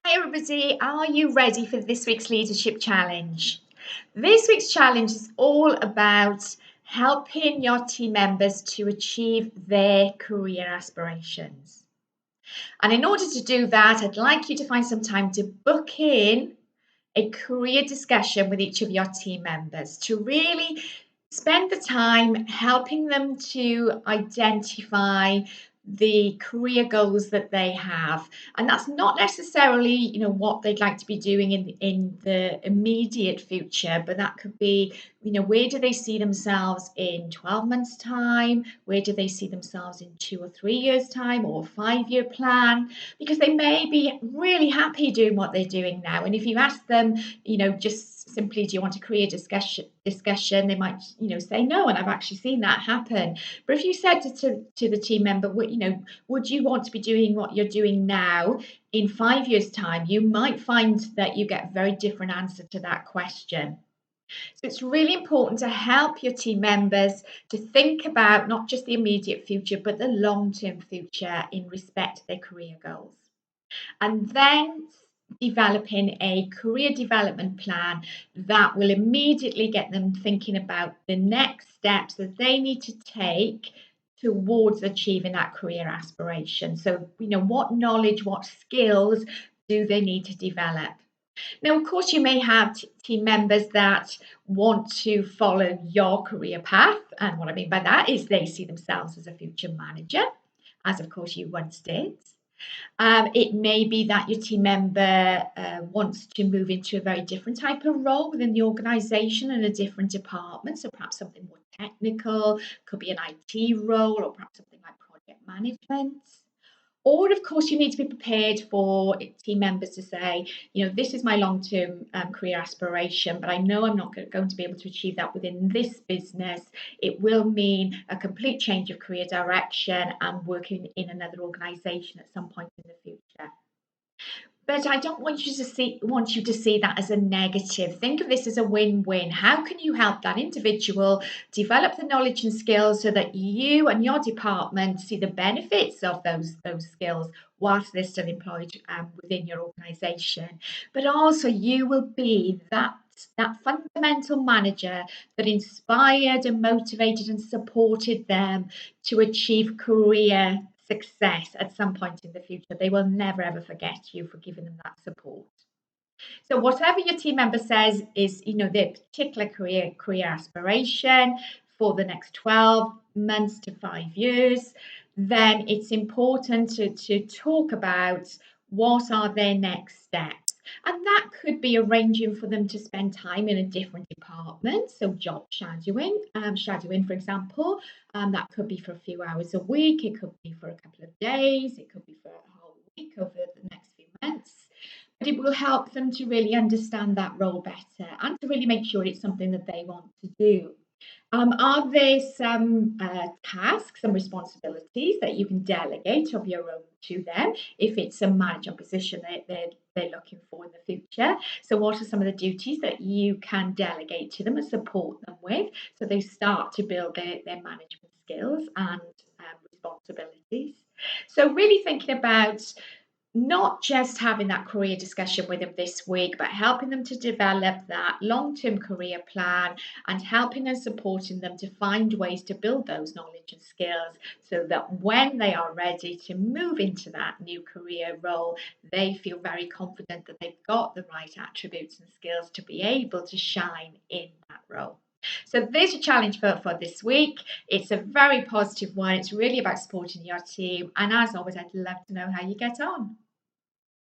Hi everybody, are you ready for this week's leadership challenge? This week's challenge is all about helping your team members to achieve their career aspirations. And in order to do that, I'd like you to find some time to book in a career discussion with each of your team members to really spend the time helping them to identify the career goals that they have, and that's not necessarily what they'd like to be doing in the immediate future, but that could be where do they see themselves in 12 months time, where do they see themselves in 2 or 3 years time, or a 5-year plan, because they may be really happy doing what they're doing now, and if you ask them just simply, do you want a career discussion, they might say no, and I've actually seen that happen. But if you said to the team member, would you want to be doing what you're doing now in 5 years time, you might find that you get a very different answer to that question. So it's really important to help your team members to think about not just the immediate future but the long-term future in respect to their career goals, and then developing a career development plan that will immediately get them thinking about the next steps that they need to take towards achieving that career aspiration. So, what knowledge, what skills do they need to develop? Now, of course, you may have team members that want to follow your career path. And what I mean by that is they see themselves as a future manager, as of course you once did. It may be that your team member wants to move into a very different type of role within the organisation in a different department. So perhaps something more technical, could be an IT role, or perhaps something like project management. Or, of course, you need to be prepared for team members to say, this is my long-term career aspiration, but I know I'm not going to be able to achieve that within this business. It will mean a complete change of career direction and working in another organisation at some point in the future. But I don't want you to see that as a negative. Think of this as a win-win. How can you help that individual develop the knowledge and skills so that you and your department see the benefits of those skills whilst they're still employed within your organisation? But also you will be that fundamental manager that inspired and motivated and supported them to achieve career success at some point in the future. They will never ever forget you for giving them that support. So whatever your team member says is, their particular career aspiration for the next 12 months to 5 years, then it's important to talk about what are their next steps. And that could be arranging for them to spend time in a different department. So job shadowing, for example, that could be for a few hours a week. It could be for a couple of days. It could be for a whole week over the next few months. But it will help them to really understand that role better and to really make sure it's something that they want to do. Are there some tasks and responsibilities that you can delegate of your own to them if it's a manager position that they're looking for in the future? So what are some of the duties that you can delegate to them and support them with so they start to build their management skills and responsibilities? So really thinking about not just having that career discussion with them this week, but helping them to develop that long-term career plan and helping and supporting them to find ways to build those knowledge and skills so that when they are ready to move into that new career role, they feel very confident that they've got the right attributes and skills to be able to shine in that role. So there's a challenge for this week. It's a very positive one. It's really about supporting your team. And as always, I'd love to know how you get on.